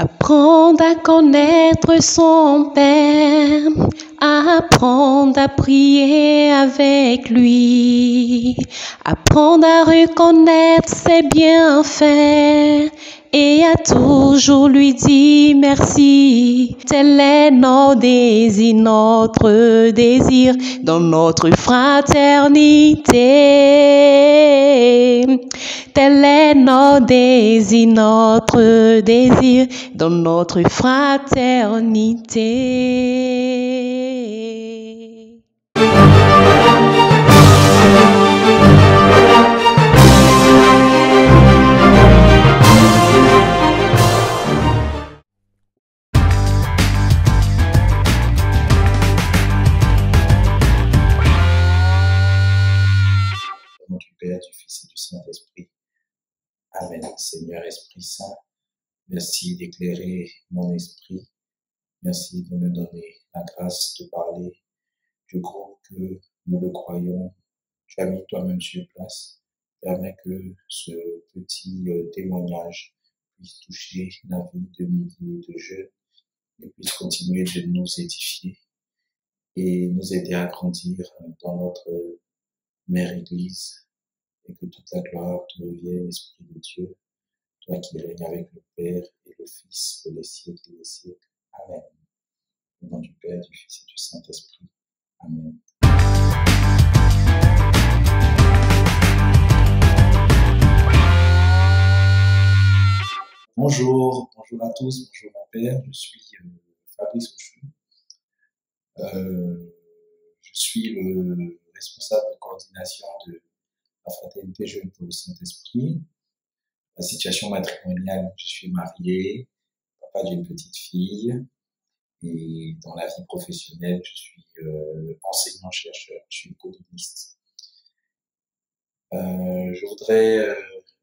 Apprendre à connaître son Père, apprendre à prier avec lui, apprendre à reconnaître ses bienfaits et à toujours lui dire merci. Tel est notre désir dans notre fraternité. Tel est notre désir dans notre fraternité. Au nom du Père, du Fils et du Saint-Esprit. Amen. Seigneur Esprit Saint, merci d'éclairer mon esprit. Merci de me donner la grâce de parler. Je crois que nous le croyons. Tu as mis toi-même sur place. Permets que ce petit témoignage puisse toucher la vie de milliers de jeunes et puisse continuer de nous édifier et nous aider à grandir dans notre mère Église, et que toute la gloire te revienne, Esprit de Dieu, toi qui règnes avec le Père et le Fils pour les siècles et les siècles. Amen. Au nom du Père, du Fils et du Saint-Esprit. Amen. Bonjour à tous, bonjour mon Père, je suis Fabrice Auchou. Je suis le responsable de coordination de la Fraternité Jeune pour le Saint-Esprit. La situation matrimoniale, je suis marié, papa d'une petite fille, et dans la vie professionnelle, je suis enseignant-chercheur, je suis économiste. Je voudrais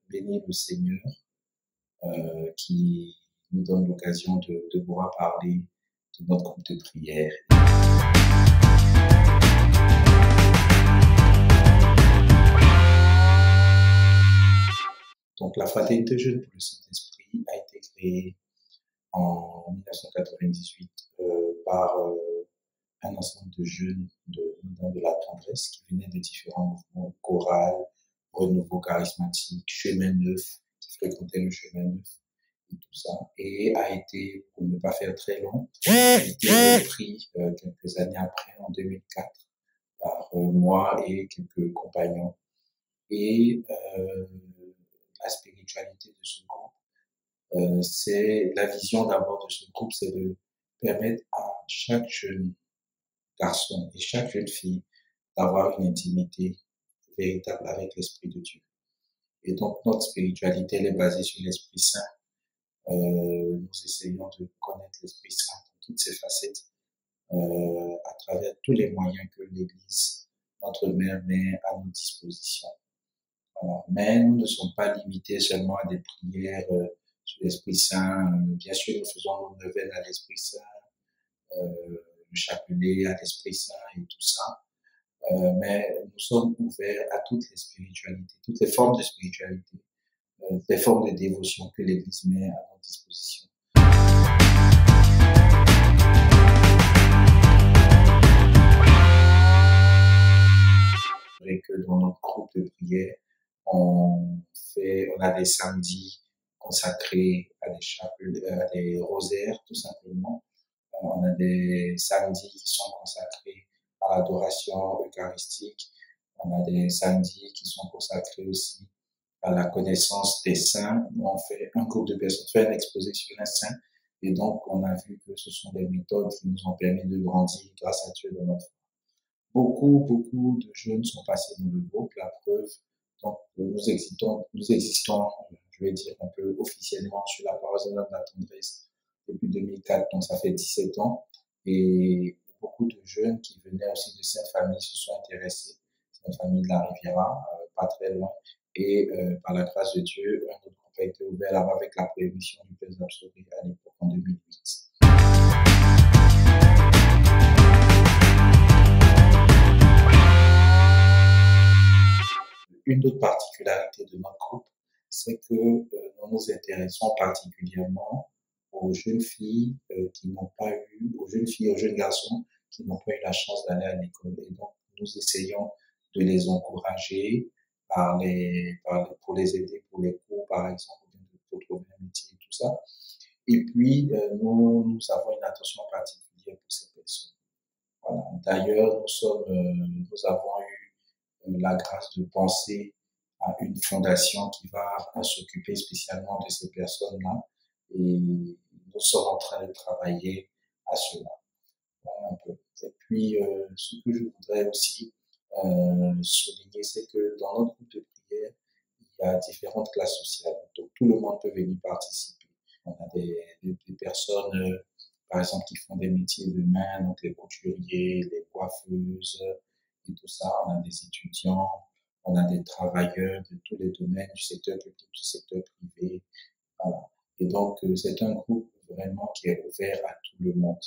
bénir le Seigneur qui nous donne l'occasion de pouvoir parler de notre groupe de prière. Donc, la Fraternité Jeune pour le Saint-Esprit a été créée en 1998 par un ensemble de jeunes de la tendresse qui venaient de différents mouvements, chorales, renouveau charismatique, chemin neuf, qui fréquentaient le chemin neuf et tout ça, et a été, pour ne pas faire très long, a été repris quelques années après, en 2004, par moi et quelques compagnons. Et la spiritualité de ce groupe, c'est la vision d'abord de ce groupe, c'est de permettre à chaque jeune garçon et chaque jeune fille d'avoir une intimité véritable avec l'Esprit de Dieu. Et donc notre spiritualité, elle est basée sur l'Esprit Saint. Nous essayons de connaître l'Esprit Saint dans toutes ses facettes, à travers tous les moyens que l'Église, notre mère, met à nos dispositions. Voilà. Mais nous ne sommes pas limités seulement à des prières sur l'Esprit Saint. Bien sûr, nous faisons nos neuvaines à l'Esprit Saint, le chapelet à l'Esprit Saint et tout ça. Mais nous sommes ouverts à toutes les spiritualités, toutes les formes de spiritualité, les formes de dévotion que l'Église met à notre disposition. Et que dans notre groupe de prière, on a des samedis consacrés à des rosaires, tout simplement. On a des samedis qui sont consacrés à l'adoration eucharistique. On a des samedis qui sont consacrés aussi à la connaissance des saints. Nous, on fait un groupe de personnes, fait un exposé sur un saint. Et donc, on a vu que ce sont des méthodes qui nous ont permis de grandir grâce à Dieu dans notre foi. Beaucoup de jeunes sont passés dans le groupe, la preuve. Donc, nous existons, je vais dire un peu officiellement sur la paroisse de la tendresse depuis 2004, donc ça fait 17 ans. Et beaucoup de jeunes qui venaient aussi de cette famille se sont intéressés. C'est une famille de la Riviera, pas très loin. Et par la grâce de Dieu, un autre groupe a été ouvert là-bas avec la prémission du Père Absolu à l'époque, en 2008. Une autre particularité de notre groupe, c'est que nous nous intéressons particulièrement aux jeunes filles qui n'ont pas eu, aux jeunes filles et aux jeunes garçons qui n'ont pas eu la chance d'aller à l'école. Et donc, nous essayons de les encourager pour les aider pour les cours, par exemple, pour trouver un métier et tout ça. Et puis, nous avons une attention particulière pour ces personnes. Voilà. D'ailleurs, nous avons eu la grâce de penser à une fondation qui va s'occuper spécialement de ces personnes-là. Et nous sommes en train de travailler à cela. Voilà un peu. Et puis, ce que je voudrais aussi souligner, c'est que dans notre groupe de prière, il y a différentes classes sociales. Donc, tout le monde peut venir participer. On a des personnes, par exemple, qui font des métiers de main, donc les couturiers, les coiffeuses et tout ça. On a des étudiants, on a des travailleurs de tous les domaines, du secteur public, du secteur privé. Voilà. Et donc, c'est un groupe vraiment qui est ouvert à tout le monde.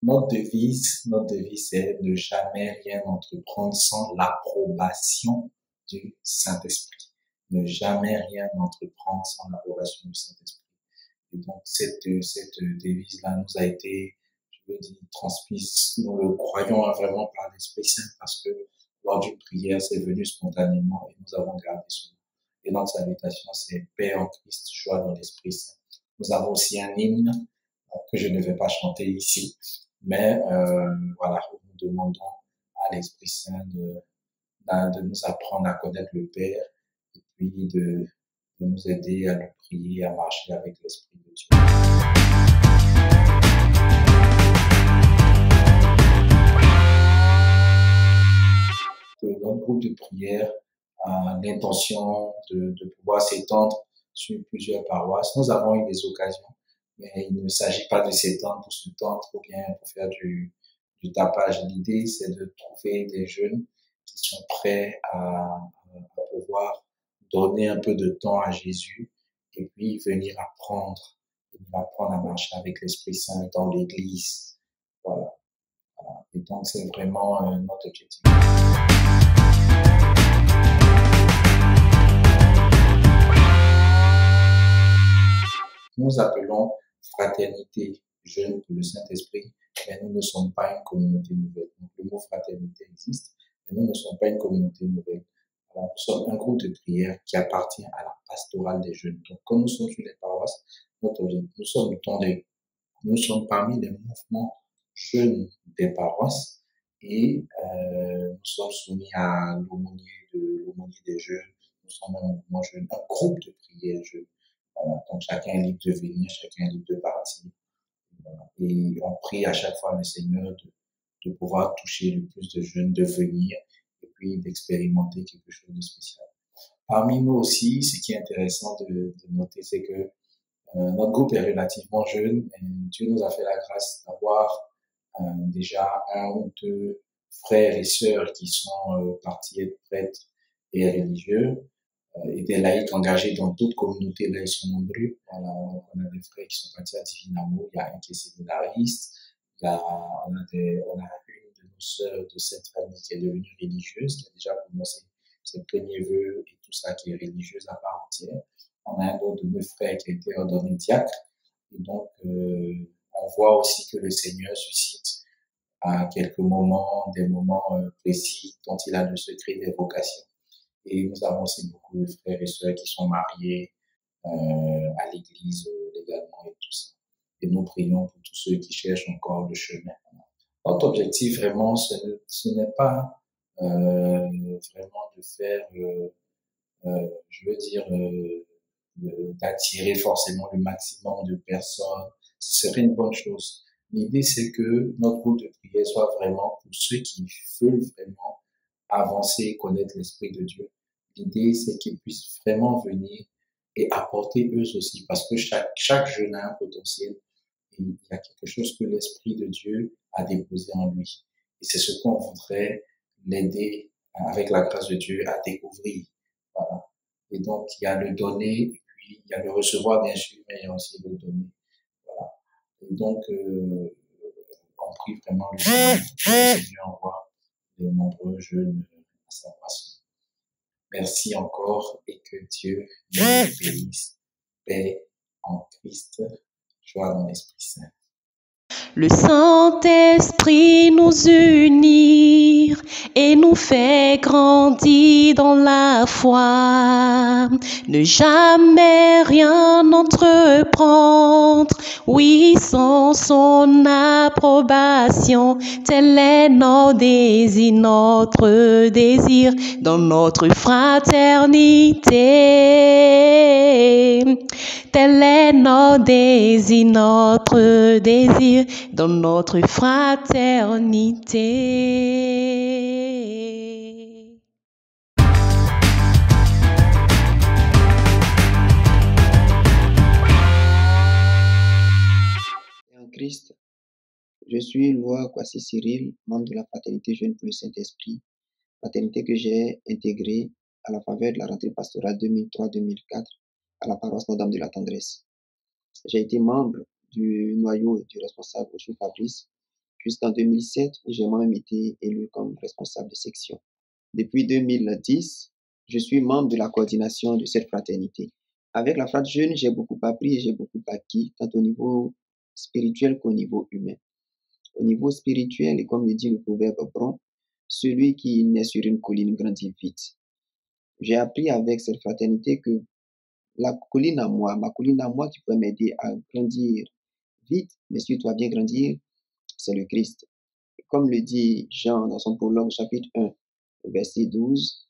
Notre devise, c'est ne jamais rien entreprendre sans l'approbation du Saint-Esprit. Ne jamais rien entreprendre sans l'approbation du Saint-Esprit. Et donc, cette devise-là nous a été, je veux dire, transmise. Nous le croyons vraiment par l'Esprit Saint parce que lors d'une prière, c'est venu spontanément et nous avons gardé cela. Et notre salutation, c'est paix en Christ, joie dans l'Esprit Saint. Nous avons aussi un hymne que je ne vais pas chanter ici, mais voilà, nous demandons à l'Esprit Saint de nous apprendre à connaître le Père et puis de nous aider à le prier, à marcher avec l'Esprit de Dieu. Notre groupe de prière a l'intention de pouvoir s'étendre sur plusieurs paroisses. Nous avons eu des occasions, mais il ne s'agit pas de s'étendre pour se tendre ou bien pour faire du tapage. L'idée, c'est de trouver des jeunes qui sont prêts à pouvoir donner un peu de temps à Jésus et puis venir apprendre à marcher avec l'Esprit Saint dans l'Église. Voilà. Et donc, c'est vraiment notre objectif. Nous appelons fraternité jeune pour le Saint-Esprit, mais nous ne sommes pas une communauté nouvelle. Donc, le mot fraternité existe, mais nous ne sommes pas une communauté nouvelle. Alors, nous sommes un groupe de prière qui appartient à la pastorale des jeunes. Donc, comme nous sommes sur les paroisses, nous sommes parmi les mouvements jeunes des paroisses et nous sommes soumis à l'aumônier des jeunes. Nous sommes un mouvement jeune, un groupe de prière jeune. Voilà. Donc, chacun est libre de venir, chacun est libre de partir. Voilà. Et on prie à chaque fois le Seigneur de pouvoir toucher le plus de jeunes, de venir et puis d'expérimenter quelque chose de spécial. Parmi nous aussi, ce qui est intéressant de noter, c'est que notre groupe est relativement jeune, mais Dieu nous a fait la grâce d'avoir déjà un ou deux frères et sœurs qui sont partis être prêtres et religieux et des laïcs engagés dans d'autres communautés. Là, ils sont nombreux. Voilà, on a des frères qui sont partis à Divin Amour, il y a un qui est séminariste, on a une de nos sœurs de cette famille qui est devenue religieuse, qui a déjà commencé ses premiers vœux et tout ça, qui est religieuse à part entière. On a un autre de nos frères qui a été ordonné diacre. Et donc, on voit aussi que le Seigneur suscite à quelques moments, des moments précis dont il a le secret des vocations. Et nous avons aussi beaucoup de frères et sœurs qui sont mariés à l'église légalement et tout ça. Et nous prions pour tous ceux qui cherchent encore le chemin. Notre objectif vraiment, ce n'est pas vraiment de faire, je veux dire, d'attirer forcément le maximum de personnes. Ce serait une bonne chose. L'idée, c'est que notre groupe de prière soit vraiment pour ceux qui veulent vraiment avancer et connaître l'Esprit de Dieu. L'idée, c'est qu'ils puissent vraiment venir et apporter eux aussi, parce que chaque jeune a un potentiel et il y a quelque chose que l'Esprit de Dieu a déposé en lui. Et c'est ce qu'on voudrait l'aider, avec la grâce de Dieu, à découvrir. Voilà. Et donc, il y a le donner, et puis il y a le recevoir, bien sûr, mais il y a aussi le donner. Voilà. Et donc, on prie vraiment le Seigneur envoie de nombreux jeunes sa boisson. Merci encore et que Dieu nous bénisse. Paix en Christ, joie dans l'Esprit Saint. Le Saint-Esprit nous unit et nous fait grandir dans la foi. Ne jamais rien entreprendre, oui, sans son approbation. Tel est notre désir dans notre fraternité. Tel est notre désir dans notre fraternité. En Christ, je suis Loa Kwasi Cyril, membre de la Fraternité Jeune pour le Saint-Esprit, fraternité que j'ai intégrée à la faveur de la rentrée pastorale 2003-2004 à la paroisse Notre-Dame de la Tendresse. J'ai été membre du noyau et du responsable Oshou Fabrice jusqu'en 2007 où j'ai moi-même été élu comme responsable de section. Depuis 2010, je suis membre de la coordination de cette fraternité. Avec la Frat Jeune, j'ai beaucoup appris et j'ai beaucoup acquis, tant au niveau spirituel qu'au niveau humain. Au niveau spirituel, et comme le dit le proverbe Bron, celui qui naît sur une colline grandit vite. J'ai appris avec cette fraternité que la colline à moi, ma colline à moi qui peut m'aider à grandir vite, mais surtout à bien grandir, c'est le Christ. Et comme le dit Jean dans son prologue chapitre 1, verset 12,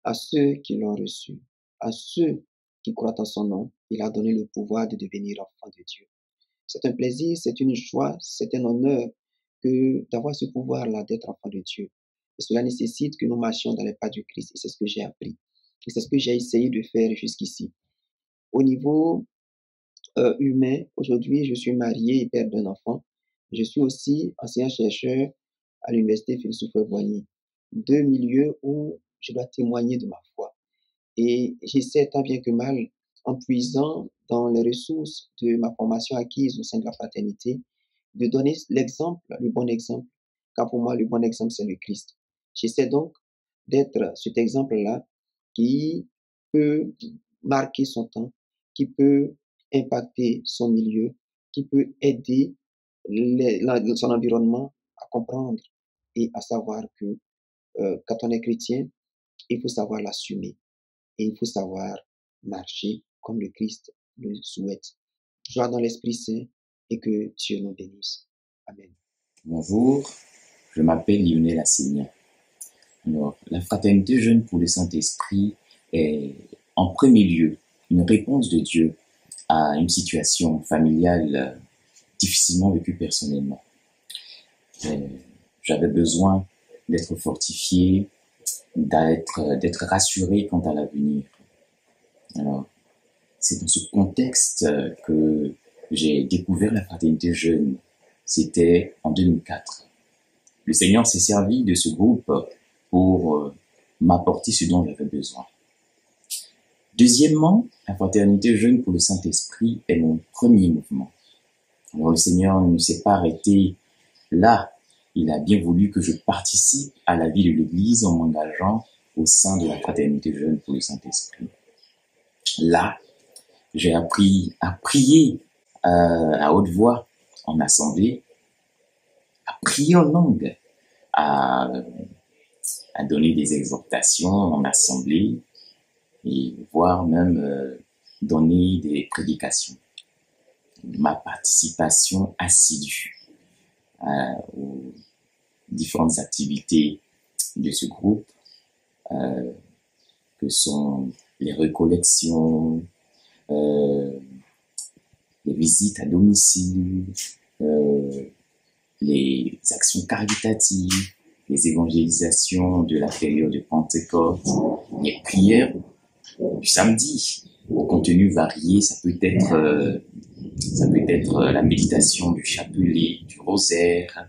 à ceux qui l'ont reçu, à ceux qui croient en son nom, il a donné le pouvoir de devenir enfants de Dieu. C'est un plaisir, c'est une joie, c'est un honneur que d'avoir ce pouvoir-là d'être enfant de Dieu. Et cela nécessite que nous marchions dans les pas du Christ. Et c'est ce que j'ai appris. Et c'est ce que j'ai essayé de faire jusqu'ici. Au niveau humain, aujourd'hui, je suis marié et père d'un enfant. Je suis aussi enseignant-chercheur à l'université Philosophe-Boigny. Deux milieux où je dois témoigner de ma foi. Et j'essaie tant bien que mal, en puisant dans les ressources de ma formation acquise au sein de la fraternité, de donner l'exemple, le bon exemple, car pour moi, le bon exemple, c'est le Christ. J'essaie donc d'être cet exemple-là qui peut marquer son temps, qui peut impacter son milieu, qui peut aider son environnement à comprendre et à savoir que quand on est chrétien, il faut savoir l'assumer et il faut savoir marcher comme le Christ le souhaite. Joie dans l'Esprit Saint et que Dieu nous bénisse. Amen. Bonjour, je m'appelle Lionel Assignan. Alors, la Fraternité Jeune pour le Saint-Esprit est en premier lieu une réponse de Dieu à une situation familiale difficilement vécue personnellement. J'avais besoin d'être fortifié, d'être rassuré quant à l'avenir. Alors, c'est dans ce contexte que j'ai découvert la Fraternité Jeune. C'était en 2004. Le Seigneur s'est servi de ce groupe pour m'apporter ce dont j'avais besoin. Deuxièmement, la Fraternité Jeune pour le Saint-Esprit est mon premier mouvement. Alors le Seigneur ne s'est pas arrêté là. Il a bien voulu que je participe à la vie de l'Église en m'engageant au sein de la Fraternité Jeune pour le Saint-Esprit. Là, j'ai appris à prier à haute voix en assemblée, à prier en langue, à donner des exhortations en assemblée et voire même donner des prédications. Ma participation assidue aux différentes activités de ce groupe, que sont les recollections, les visites à domicile, les actions caritatives, les évangélisations de la période de Pentecôte, les prières du samedi, au contenu varié. Ça peut être la méditation du chapelet, du rosaire,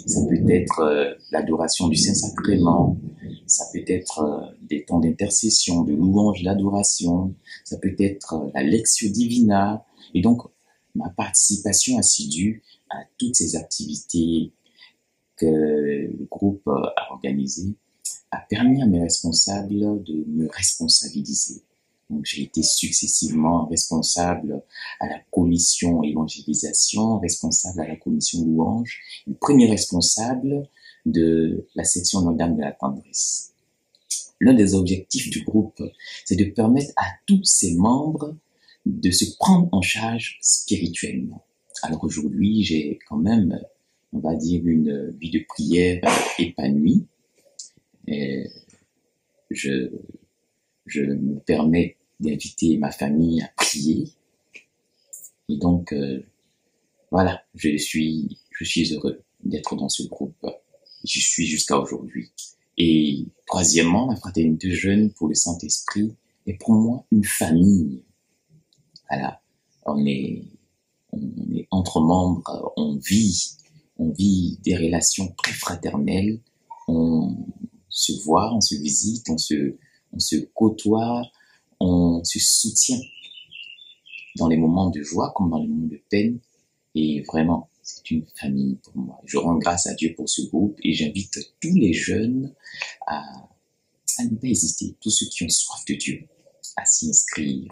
ça peut être l'adoration du Saint-Sacrement, ça peut être des temps d'intercession, de louange, d'adoration, ça peut être la Lectio Divina. Et donc, ma participation assidue à toutes ces activités que le groupe a organisées a permis à mes responsables de me responsabiliser. Donc, j'ai été successivement responsable à la commission évangélisation, responsable à la commission louange, et premier responsable de la section Notre-Dame de la Tendresse. L'un des objectifs du groupe, c'est de permettre à tous ses membres de se prendre en charge spirituellement. Alors aujourd'hui, j'ai quand même, on va dire, une vie de prière épanouie. Et je me permets d'inviter ma famille à prier. Et donc, voilà, je suis heureux d'être dans ce groupe. Je suis jusqu'à aujourd'hui. Et troisièmement, la fraternité jeune pour le Saint-Esprit est pour moi une famille. Voilà, on est entre membres, on vit des relations très fraternelles, on se voit, on se visite, on se côtoie, on se soutient dans les moments de joie comme dans les moments de peine. Et vraiment, c'est une famille pour moi. Je rends grâce à Dieu pour ce groupe et j'invite tous les jeunes à ne pas hésiter, tous ceux qui ont soif de Dieu, à s'y inscrire,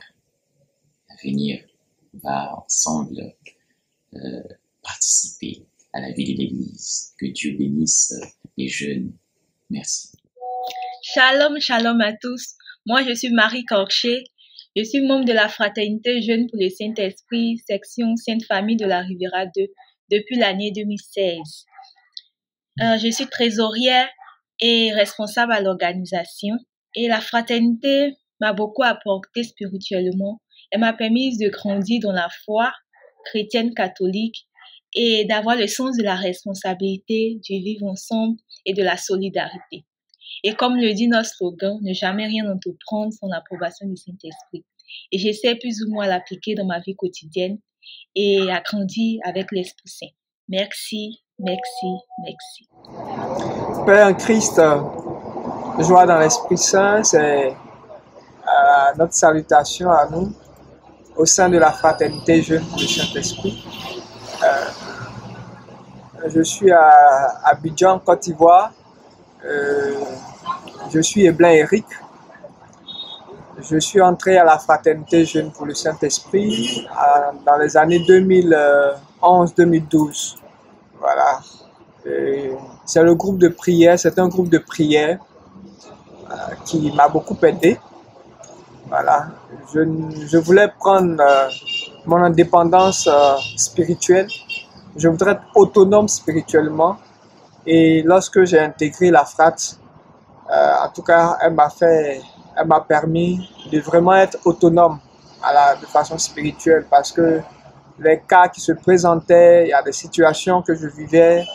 à venir. On va ensemble participer à la vie de l'Église. Que Dieu bénisse les jeunes. Merci. Shalom, shalom à tous. Moi, je suis Marie Corché. Je suis membre de la Fraternité Jeune pour le Saint-Esprit, section Sainte-Famille de la Riviera 2, depuis l'année 2016. Je suis trésorière et responsable à l'organisation. Et la fraternité m'a beaucoup apporté spirituellement. Elle m'a permis de grandir dans la foi chrétienne catholique et d'avoir le sens de la responsabilité, du vivre ensemble et de la solidarité. Et comme le dit notre slogan, ne jamais rien entreprendre sans l'approbation du Saint-Esprit. Et j'essaie plus ou moins à l'appliquer dans ma vie quotidienne et à grandir avec l'Esprit Saint. Merci, merci, merci. Père en Christ, joie dans l'Esprit Saint, c'est notre salutation à nous au sein de la Fraternité Jeune du Saint-Esprit. Je suis à Abidjan, Côte d'Ivoire. Je suis Eblin Eric. Je suis entré à la Fraternité Jeune pour le Saint-Esprit dans les années 2011-2012. Voilà. C'est le groupe de prière, c'est un groupe de prière qui m'a beaucoup aidé. Voilà. Je voulais prendre mon indépendance spirituelle. Je voudrais être autonome spirituellement. Et lorsque j'ai intégré la FRAT, en tout cas, elle m'a permis de vraiment être autonome de façon spirituelle, parce que les cas qui se présentaient, il y a des situations que je vivais,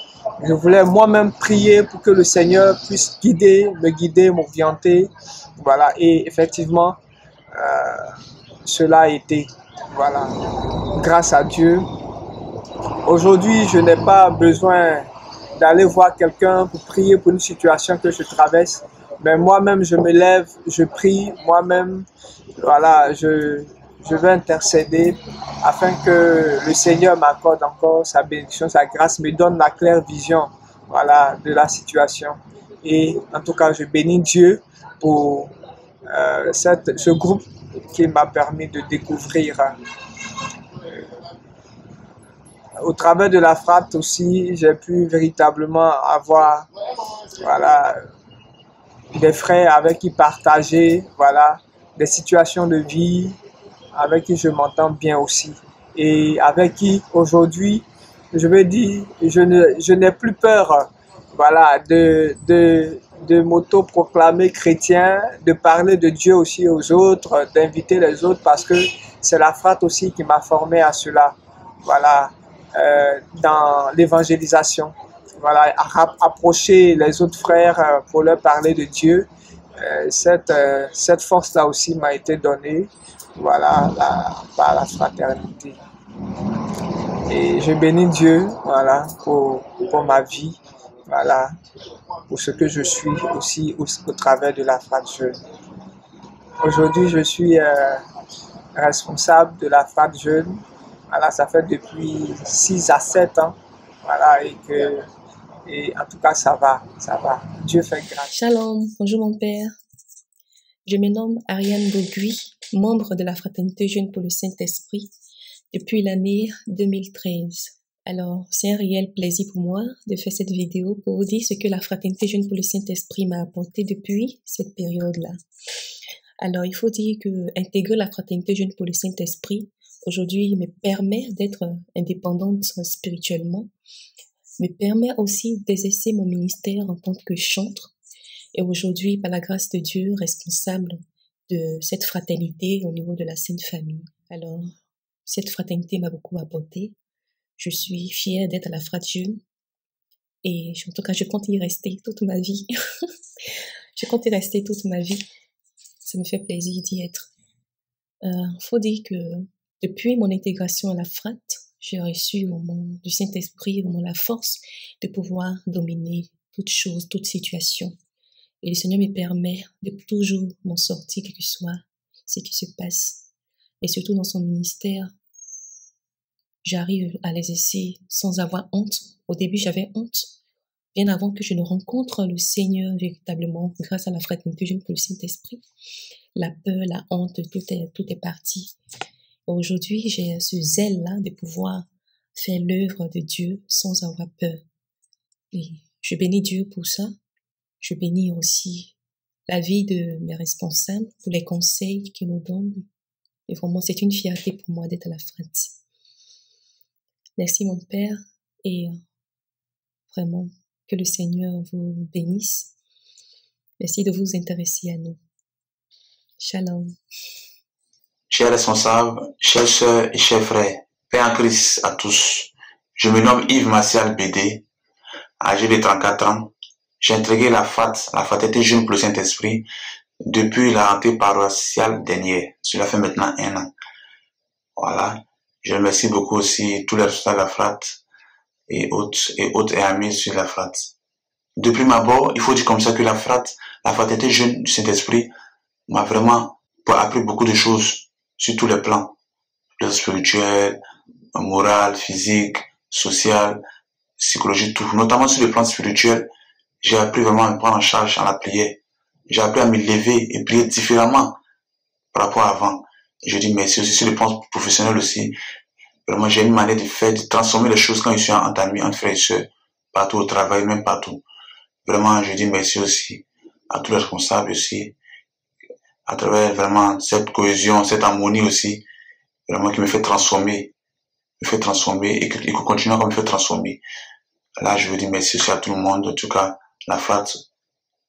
je voulais moi-même prier pour que le Seigneur puisse me guider, m'orienter. Voilà. Et effectivement, cela a été. Voilà. Grâce à Dieu. Aujourd'hui, je n'ai pas besoin d'aller voir quelqu'un pour prier pour une situation que je traverse. Mais moi-même, je me lève, je prie, moi-même, voilà, je vais intercéder afin que le Seigneur m'accorde encore sa bénédiction, sa grâce, me donne la claire vision, voilà, de la situation. Et en tout cas, je bénis Dieu pour ce groupe qui m'a permis de découvrir. Au travers de la FRAT aussi, j'ai pu véritablement avoir, voilà, des frères avec qui partager, voilà, des situations de vie avec qui je m'entends bien aussi, et avec qui aujourd'hui, je veux dire, je n'ai plus peur, voilà, de m'auto-proclamer chrétien, de parler de Dieu aussi aux autres, d'inviter les autres, parce que c'est la FRAT aussi qui m'a formé à cela, voilà, dans l'évangélisation. Voilà, approcher les autres frères pour leur parler de Dieu. Cette force-là aussi m'a été donnée, voilà, par la fraternité. Et je bénis Dieu, voilà, pour ma vie, voilà, pour ce que je suis aussi au travers de la FRAT Jeune. Aujourd'hui, je suis responsable de la FRAT Jeune. Voilà, ça fait depuis 6 à 7 ans. Voilà, et que Et en tout cas, ça va. Dieu fait grâce. Shalom, bonjour mon père. Je me nomme Ariane Bogui, membre de la Fraternité Jeune pour le Saint-Esprit depuis l'année 2013. Alors, c'est un réel plaisir pour moi de faire cette vidéo pour vous dire ce que la Fraternité Jeune pour le Saint-Esprit m'a apporté depuis cette période-là. Alors, il faut dire que intégrer la Fraternité Jeune pour le Saint-Esprit aujourd'hui me permet d'être indépendante spirituellement, me permet aussi d'exercer mon ministère en tant que chantre et aujourd'hui, par la grâce de Dieu, responsable de cette fraternité au niveau de la Sainte Famille. Alors, cette fraternité m'a beaucoup apporté. Je suis fière d'être à la Frat Jeune et en tout cas, je compte y rester toute ma vie. Je compte y rester toute ma vie. Ça me fait plaisir d'y être. Faut dire que depuis mon intégration à la Frat, j'ai reçu au nom du Saint-Esprit, au nom de la force de pouvoir dominer toute chose, toute situation. Et le Seigneur me permet de toujours m'en sortir, quel que soit ce qui se passe. Et surtout dans son ministère, j'arrive à l'exercer sans avoir honte. Au début, j'avais honte, bien avant que je ne rencontre le Seigneur véritablement, grâce à la fraternité jeune pour le Saint-Esprit. La peur, la honte, tout est parti. Aujourd'hui, j'ai ce zèle-là de pouvoir faire l'œuvre de Dieu sans avoir peur. Et je bénis Dieu pour ça. Je bénis aussi la vie de mes responsables pour les conseils qu'ils nous donnent. Et vraiment, c'est une fierté pour moi d'être à la Frat. Merci mon Père et vraiment que le Seigneur vous bénisse. Merci de vous intéresser à nous. Shalom. Chers responsables, chers sœurs et chers frères, Paix en Christ à tous. Je me nomme Yves Martial Bédé, âgé de 34 ans. J'ai intégré la fraternité jeune pour le Saint-Esprit depuis la rentrée paroissiale dernière. Cela fait maintenant 1 an. Voilà. Je remercie beaucoup aussi tous les responsables de la Frat et autres et amis sur la Frat. Depuis ma abord, il faut dire comme ça que la fraternité jeune du Saint-Esprit m'a vraiment appris beaucoup de choses sur tous les plans. Le spirituel, moral, physique, social, psychologique, tout. Notamment sur le plan spirituel, j'ai appris vraiment à me prendre en charge dans la prière. J'ai appris à me lever et prier différemment par rapport à avant. Et je dis merci aussi sur le plan professionnel aussi. Vraiment, j'ai une manière de transformer les choses quand je suis entre amis, entre frères et sœurs, partout au travail, même partout. Vraiment, je dis merci aussi à tous les responsables aussi, à travers vraiment cette cohésion, cette harmonie aussi, vraiment qui me fait transformer et qui continue à me faire transformer. Là, je veux dire merci aussi à tout le monde. En tout cas, la Frat,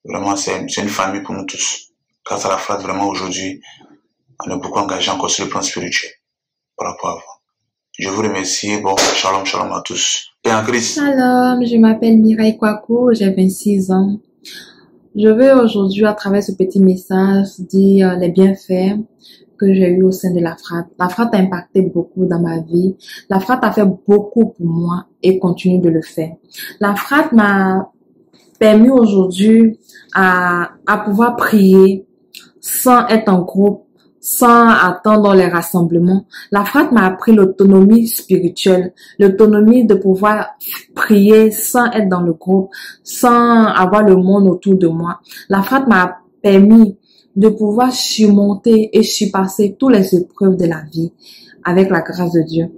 vraiment, c'est une famille pour nous tous. Grâce à la Frat, vraiment, aujourd'hui, on est beaucoup engagé encore sur le plan spirituel par rapport à avant. Je vous remercie. Bon, shalom, shalom à tous. Et en Christ. Shalom, je m'appelle Mireille Kwaku, j'ai 26 ans. Je veux aujourd'hui, à travers ce petit message, dire les bienfaits que j'ai eu au sein de la Frat. La Frat a impacté beaucoup dans ma vie. La Frat a fait beaucoup pour moi et continue de le faire. La Frat m'a permis aujourd'hui à pouvoir prier sans être en groupe, sans attendre les rassemblements. La Frat m'a appris l'autonomie spirituelle, l'autonomie de pouvoir prier sans être dans le groupe, sans avoir le monde autour de moi. La Frat m'a permis de pouvoir surmonter et surpasser toutes les épreuves de la vie avec la grâce de Dieu.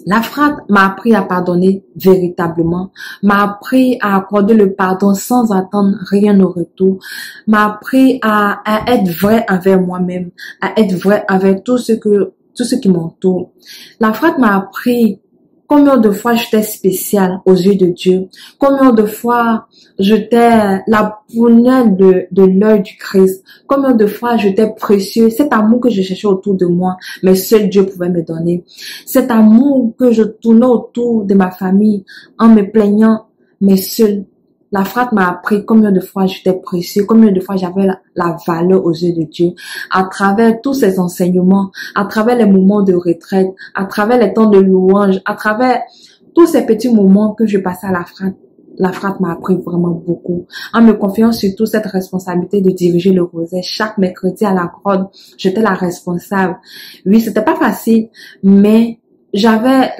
La Frat m'a appris à pardonner véritablement, m'a appris à accorder le pardon sans attendre rien au retour, m'a appris à être vrai envers moi-même, à être vrai envers tout ce qui m'entoure. La Frat m'a appris combien de fois j'étais spéciale aux yeux de Dieu, combien de fois j'étais la prunelle de l'œil du Christ, combien de fois j'étais précieux, cet amour que je cherchais autour de moi, mais seul Dieu pouvait me donner, cet amour que je tournais autour de ma famille en me plaignant, mais seul. La Frat m'a appris combien de fois j'étais précieux, combien de fois j'avais la valeur aux yeux de Dieu. À travers tous ces enseignements, à travers les moments de retraite, à travers les temps de louange, à travers tous ces petits moments que je passais à la Frat m'a appris vraiment beaucoup. En me confiant surtout cette responsabilité de diriger le rosaire chaque mercredi à la grotte, j'étais la responsable. Oui, c'était pas facile, mais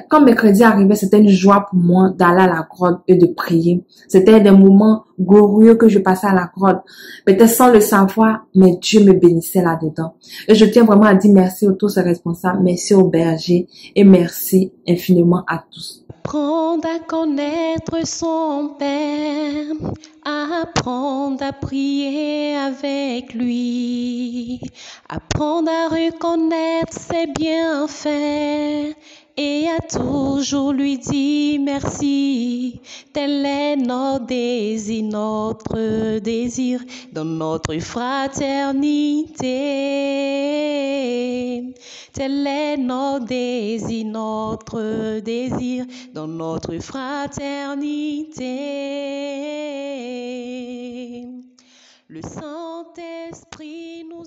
quand mercredi arrivait, c'était une joie pour moi d'aller à la grotte et de prier. C'était des moments glorieux que je passais à la grotte. Peut-être sans le savoir, mais Dieu me bénissait là-dedans. Et je tiens vraiment à dire merci aux tous responsables, merci aux bergers et merci infiniment à tous. Apprendre à connaître son Père, apprendre à prier avec lui, apprendre à reconnaître ses bienfaits et à toujours lui dire merci. Tel est notre désir dans notre fraternité. Tel est notre désir dans notre fraternité. Le Saint-Esprit nous